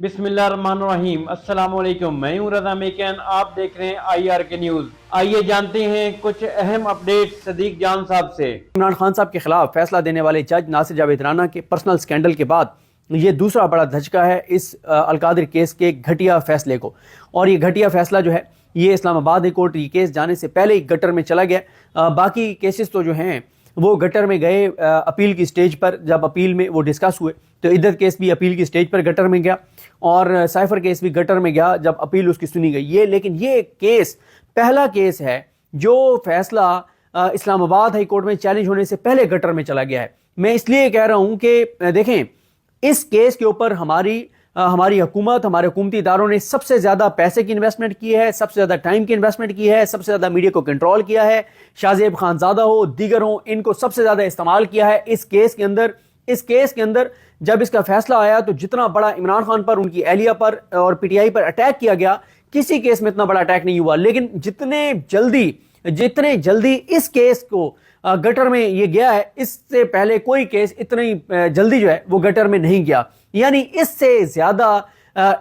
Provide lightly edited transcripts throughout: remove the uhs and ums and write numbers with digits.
बिस्मिल्लाहिर्रहमानिर्रहीम। अस्सलाम वालेकुम। मैं हूं रज़ा मेकन, आप देख रहे हैं IR के न्यूज़। आइए जानते हैं कुछ अहम अपडेट सदीक जान साहब से। इमरान खान साहब के खिलाफ फैसला देने वाले जज नासिर जावेद राना के पर्सनल स्कैंडल के बाद ये दूसरा बड़ा धचका है इस अलकादिर केस के घटिया फैसले को। और ये घटिया फैसला जो है ये इस्लामाबाद हाई कोर्ट ये केस जाने से पहले ही गटर में चला गया। बाकी केसेस तो जो हैं वो गटर में गए अपील की स्टेज पर, जब अपील में वो डिस्कस हुए तो इद्दत केस भी अपील की स्टेज पर गटर में गया और साइफर केस भी गटर में गया जब अपील उसकी सुनी गई। लेकिन ये केस पहला केस है जो फैसला इस्लामाबाद हाई कोर्ट में चैलेंज होने से पहले गटर में चला गया है। मैं इसलिए कह रहा हूं कि देखें, इस केस के ऊपर हमारी हुकूमत, हमारे हुकूमती इदारों ने सबसे ज़्यादा पैसे की इन्वेस्टमेंट की है, सबसे ज़्यादा टाइम की इन्वेस्टमेंट की है, सबसे ज़्यादा मीडिया को कंट्रोल किया है। शाहजेब खानज़ादा हो, दीगर हो, इनको सबसे ज़्यादा इस्तेमाल किया है इस केस के अंदर। इस केस के अंदर जब इसका फैसला आया तो जितना बड़ा इमरान खान पर, उनकी एहलिया पर और PTI पर अटैक किया गया, किसी केस में इतना बड़ा अटैक नहीं हुआ। लेकिन जितने जल्दी इस केस को गटर में ये गया है, इससे पहले कोई केस इतनी जल्दी जो है वो गटर में नहीं गया। यानी इससे ज्यादा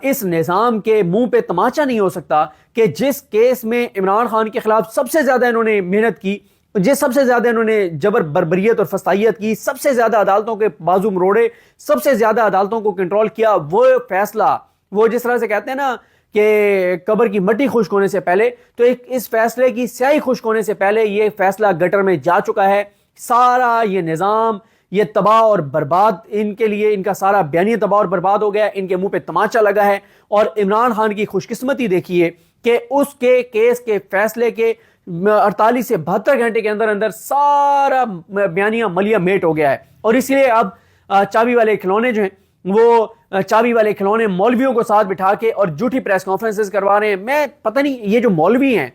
इस निज़ाम के मुंह पे तमाचा नहीं हो सकता कि जिस केस में इमरान खान के खिलाफ सबसे ज्यादा इन्होंने मेहनत की, सबसे ज्यादा इन्होंने जबर बर्बरियत और फसाइयत की, सबसे ज्यादा अदालतों के बाजू मरोड़े, सबसे ज्यादा अदालतों को कंट्रोल किया, वो फैसला, वो जिस तरह से कहते हैं ना कि कब्र की मट्टी खुश्क होने से पहले, तो इस फैसले की स्याही खुश्क होने से पहले ये फैसला गटर में जा चुका है। सारा ये निज़ाम ये तबाह और बर्बाद, इनके लिए इनका सारा बयानिया तबाह और बर्बाद हो गया, इनके मुंह पे तमाचा लगा है। और इमरान खान की खुशकिस्मती देखिए कि उसके केस के फैसले के 48 से 72 घंटे के अंदर अंदर सारा बयानिया मलिया मेट हो गया है। और इसलिए अब चाबी वाले खिलौने जो हैं वो चाबी वाले खिलौने मौलवियों को साथ बिठा के और झूठी प्रेस कॉन्फ्रेंसेस करवा रहे हैं। मैं पता नहीं ये जो मौलवी हैं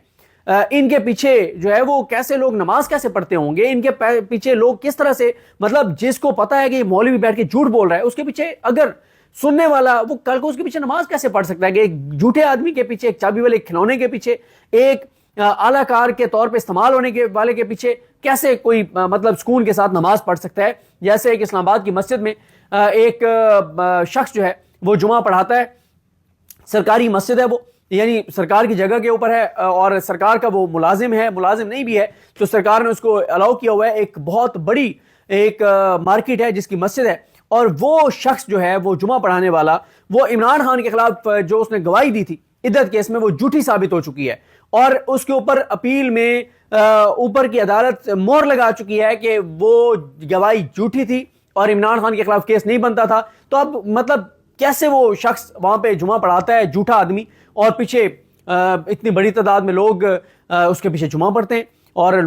इनके पीछे जो है वो कैसे लोग नमाज कैसे पढ़ते होंगे, इनके पीछे लोग किस तरह से, मतलब जिसको पता है कि मौलवी बैठ के झूठ बोल रहा है, उसके पीछे अगर सुनने वाला वो कल को उसके पीछे नमाज कैसे पढ़ सकता है कि एक झूठे आदमी के पीछे, एक चाबी वाले खिलौने के पीछे, एक आलाकार के तौर पे इस्तेमाल होने के वाले के पीछे कैसे कोई मतलब सुकून के साथ नमाज पढ़ सकता है। जैसे एक इस्लामाबाद की मस्जिद में एक शख्स जो है वो जुमा पढ़ाता है, सरकारी मस्जिद है वो, यानी सरकार की जगह के ऊपर है और सरकार का वो मुलाजिम है, मुलाजिम नहीं भी है तो सरकार ने उसको अलाउ किया हुआ है। एक बहुत बड़ी एक मार्केट है जिसकी मस्जिद है, और वो शख्स जो है वो जुमा पढ़ाने वाला, वो इमरान खान के खिलाफ जो उसने गवाही दी थी इद्दत केस में, वो झूठी साबित हो चुकी है और उसके ऊपर अपील में ऊपर की अदालत मोहर लगा चुकी है कि वो गवाही झूठी थी और इमरान खान के खिलाफ केस नहीं बनता था। तो अब मतलब कैसे वो शख्स वहां पे जुमा पढ़ाता है, झूठा आदमी, और पीछे इतनी बड़ी तादाद में लोग उसके पीछे जुमा पढ़ते हैं और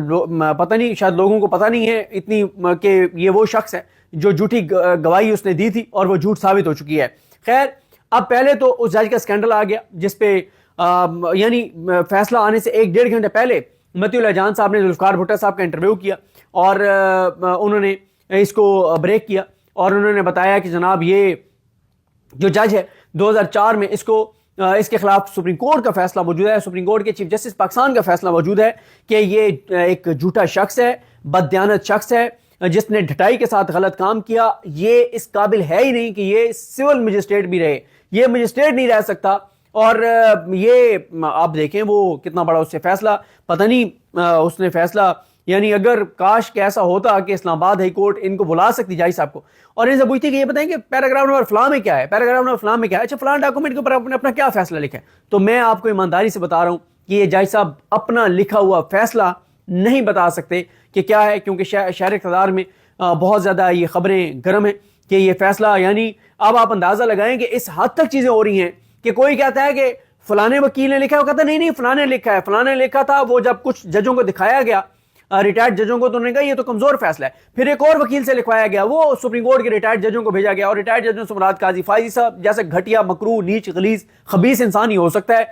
पता नहीं, शायद लोगों को पता नहीं है इतनी कि ये वो शख्स है जो झूठी गवाही उसने दी थी और वो झूठ साबित हो चुकी है। खैर, अब पहले तो उस जज का स्कैंडल आ गया जिसपे यानी फैसला आने से 1-1.5 घंटे पहले मतीउल जान साहब ने जुल्फकार भुट्टो साहब का इंटरव्यू किया और उन्होंने इसको ब्रेक किया और उन्होंने बताया कि जनाब ये जो जज है 2004 में इसके खिलाफ सुप्रीम कोर्ट का फैसला मौजूद है, सुप्रीम कोर्ट के चीफ जस्टिस पाकिस्तान का फैसला मौजूद है कि ये एक झूठा शख्स है, बददियानत शख्स है जिसने ढटाई के साथ गलत काम किया। ये इस काबिल है ही नहीं कि ये सिविल मजिस्ट्रेट भी रहे, ये मजिस्ट्रेट नहीं रह सकता। और ये आप देखें वो कितना बड़ा उससे फैसला, पता नहीं उसने फैसला, यानी अगर काश के ऐसा होता कि इस्लामाबाद हाई कोर्ट इनको बुला सकती जज साहब को और इनसे पूछती कि ये बताएं कि पैराग्राफ नंबर फलां में क्या है, पैराग्राफ नंबर फलां में क्या है, अच्छा फलां डॉक्यूमेंट के ऊपर आपने अपना क्या फैसला लिखा है। तो मैं आपको ईमानदारी से बता रहा हूं कि ये जज साहब अपना लिखा हुआ फैसला नहीं बता सकते कि क्या है, क्योंकि शहर इक़्तिदार में बहुत ज्यादा ये खबरें गर्म है कि ये फैसला, यानी अब आप अंदाजा लगाएं कि इस हद तक चीजें हो रही हैं कि कोई कहता है कि फलाने वकील ने लिखा है, वो कहता नहीं फलाने लिखा है, फलाने लिखा था। वो जब कुछ जजों को दिखाया गया, रिटायर्ड जजों को, तो उन्होंने कहा ये तो कमजोर फैसला है। फिर एक और वकील से लिखवाया गया, वो सुप्रीम कोर्ट के रिटायर्ड जजों को भेजा गया और रिटायर्ड जजों से मुराद काजी फायजी साहब जैसे घटिया, मकरू, नीच, गलीज, खबीस इंसान ही हो सकता है,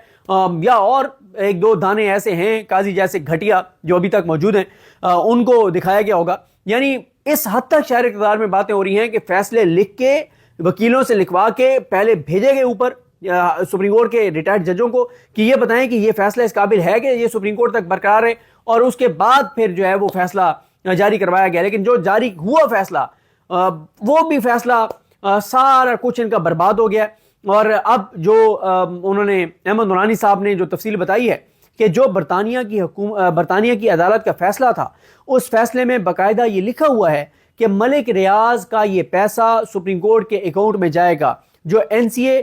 या और 1-2 दाने ऐसे हैं काजी जैसे घटिया जो अभी तक मौजूद हैं, उनको दिखाया गया होगा। यानी इस हद तक शहर इक़्तिदार में बातें हो रही हैं कि फैसले लिख के वकीलों से लिखवा के पहले भेजे गए ऊपर सुप्रीम कोर्ट के रिटायर्ड जजों को कि ये बताएं कि ये फैसला इस काबिल है कि ये सुप्रीम कोर्ट तक बरकरार है, और उसके बाद फिर जो है वो फैसला जारी करवाया गया। लेकिन जो जारी हुआ फैसला, वो भी फैसला सारा कुछ इनका बर्बाद हो गया। اور اب جو انہوں نے احمد نورانی صاحب نے جو تفصیل بتائی ہے کہ جو برطانیہ کی عدالت کا فیصلہ تھا، اس فیصلے میں باقاعدہ یہ لکھا ہوا ہے کہ ملک ریاض کا یہ پیسہ سپریم کورٹ کے اکاؤنٹ میں جائے گا. جو NCA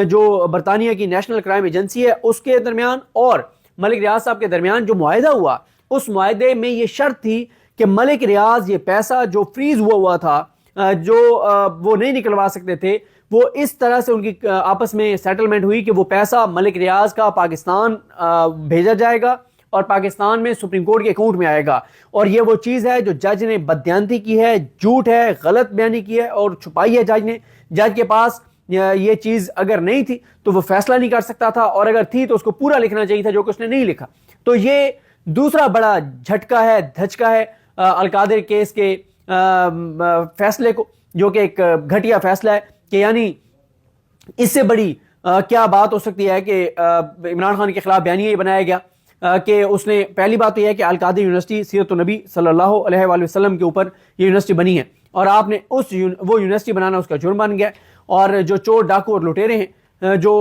جو برطانیہ کی نیشنل کرائم ایجنسی ہے اس کے درمیان اور ملک ریاض صاحب کے درمیان جو معاہدہ ہوا، اس معاہدے میں یہ شرط تھی کہ ملک ریاض یہ پیسہ جو فریز ہوا تھا، جو وہ نہیں نکلوا سکتے تھے، وہ اس طرح سے ان کی آپس میں سیٹلمنٹ ہوئی کہ وہ پیسہ ملک ریاض کا پاکستان بھیجا جائے گا اور پاکستان میں سپریم کورٹ کے اکاؤنٹ میں آئے گا. اور یہ وہ چیز ہے جو جج نے بددیانتی کی ہے، جھوٹ ہے، غلط بیانی کی ہے اور چھپائی ہے جج نے. جج کے پاس یہ چیز اگر نہیں تھی تو وہ فیصلہ نہیں کر سکتا تھا، اور اگر تھی تو اس کو پورا لکھنا چاہیے تھا، جو کہ اس نے نہیں لکھا. تو یہ دوسرا بڑا جھٹکا ہے، دھچکا ہے القادر کیس کے فیصلے کو، جو کہ ایک گھٹیا فیصلہ ہے. کہ یعنی اس سے بڑی کیا بات ہو سکتی ہے کہ عمران خان کے خلاف بیانیہ یہ بنایا گیا کہ اس نے، پہلی بات تو یہ ہے کہ القادر یونیورسٹی سیرت النبی صلی اللہ علیہ وآلہ وسلم کے اوپر یہ یونیورسٹی بنی ہے، اور آپ نے وہ یونیورسٹی بنانا اس کا جرم بن گیا. اور جو چور ڈاکو اور لٹیرے ہیں، جو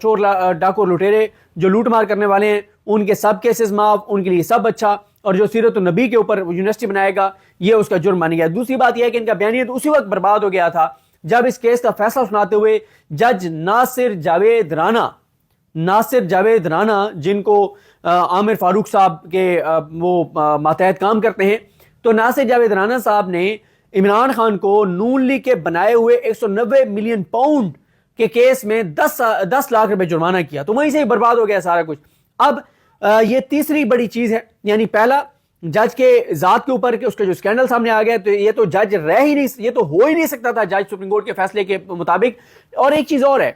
چور ڈاکو اور لٹیرے جو لوٹ مار کرنے والے ہیں، ان کے سب کیسز معاف، ان کے لیے سب اچھا. اور جو سیرت النبی کے اوپر یونیورسٹی بنائے گا یہ اس کا جرم بن گیا. دوسری بات یہ ہے کہ ان کا بیانیہ تو اسی وقت برباد ہو گیا تھا جب اس کیس کا فیصلہ سناتے ہوئے جج ناصر جاوید رانا جن کو عامر فاروق صاحب کے وہ ماتحت کام کرتے ہیں، تو ناصر جاوید رانا صاحب نے عمران خان کو نون لیگ کے بنائے ہوئے 190 ملین پاؤنڈ کے کیس میں 10 لاکھ روپے جرمانہ کیا. تو وہیں سے ہی برباد ہو گیا سارا کچھ. اب یہ تیسری بڑی چیز ہے، یعنی پہلا جج کے ذات کے اوپر کہ اس کا جو اسکینڈل سامنے آ گیا، تو یہ تو جج یہ تو ہو ہی نہیں سکتا تھا جج سپریم کورٹ کے فیصلے کے مطابق. اور ایک چیز اور ہے،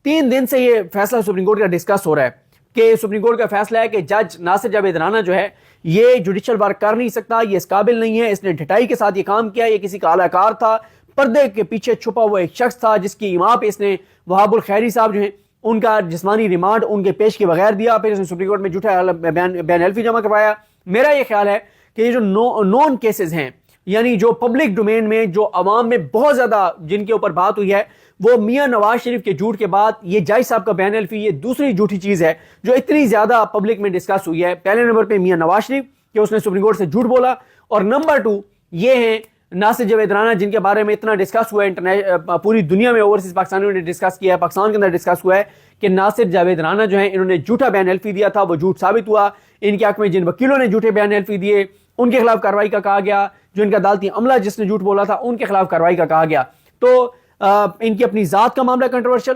3 دن سے یہ فیصلہ سپریم کورٹ کا ڈسکس ہو رہا ہے کہ سپریم کورٹ کا فیصلہ ہے کہ جج ناصر جاوید رانا جو ہے یہ جوڈیشل ورک کر نہیں سکتا، یہ اس قابل نہیں ہے، اس نے ڈھٹائی کے ساتھ یہ کام کیا، یہ کسی کا اعلی کار تھا، پردے کے پیچھے چھپا ہوا ایک شخص تھا جس کی ایما پہ اس نے وہاب الخیری صاحب جو ہیں ان کا جسمانی ریمانڈ ان کے پیش کے بغیر دیا، پھر اس نے سپریم کورٹ میں جھوٹا بیان حلفی جمع کروایا. میرا یہ خیال ہے کہ یہ جو نون کیسز ہیں، یعنی جو پبلک ڈومین میں جو عوام میں بہت زیادہ جن کے اوپر بات ہوئی ہے، وہ میاں نواز شریف کے جھوٹ کے بعد یہ جج صاحب کا بیان حلفی، یہ دوسری جھوٹی چیز ہے جو اتنی زیادہ پبلک میں ڈسکس ہوئی ہے. پہلے نمبر پہ میاں نواز شریف کہ اس نے سپریم کورٹ سے جھوٹ بولا، اور نمبر 2 یہ ہیں ناصر جاوید رانا جن کے بارے میں اتنا ڈسکس ہوا ہے، پوری دنیا میں اوورسیز پاکستانیوں نے ڈسکس کیا ہے، پاکستان کے اندر ڈسکس ہوا ہے کہ ناصر جاوید رانا جو ہیں انہوں نے جھوٹا بیان حلفی دیا تھا، وہ جھوٹ ثابت ہوا. ان کے حق میں جن وکیلوں نے جھوٹے بیان حلفی دیے ان کے خلاف کارروائی کا کہا گیا، جو ان کا عدالتی عملہ جس نے جھوٹ بولا تھا ان کے خلاف کارروائی کا کہا گیا. تو ان کی اپنی ذات کا معاملہ کنٹروورشل.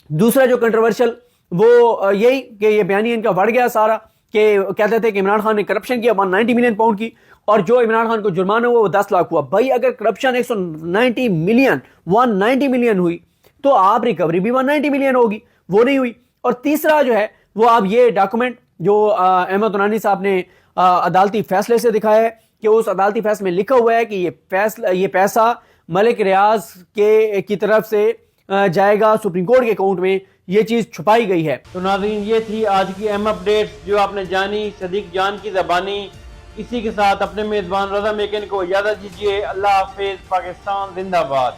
دوسرا جو کنٹروورشل وہ یہی کہ یہ بیانیہ ان کا بڑھ گیا سارا، کہ کہتے تھے کہ عمران خان نے کرپشن کیا 190 ملین پاؤنڈ کی، اور جو عمران خان کو جرمانہ ہوا وہ 10 لاکھ ہوا. بھائی اگر کرپشن 190 ملین ہوئی تو آپ ریکوری بھی 190 ملین ہوگی، وہ نہیں ہوئی. اور تیسرا جو ہے وہ آپ یہ ڈاکومنٹ جو احمد نورانی صاحب نے عدالتی فیصلے سے دکھایا ہے کہ اس عدالتی فیصلے میں لکھا ہوا ہے کہ یہ پیسہ ملک ریاض کی طرف سے جائے گا سپریم کورٹ کے اکاؤنٹ میں، یہ چیز چھپائی گئی ہے. تو ناظرین یہ تھی آج کی اہم اپڈیٹ جو آپ نے جانی صدیق جان کی زبانی. اسی کے ساتھ اپنے میزبان رضا میکن کو اجازت دیجیے. اللہ حافظ. پاکستان زندہ باد.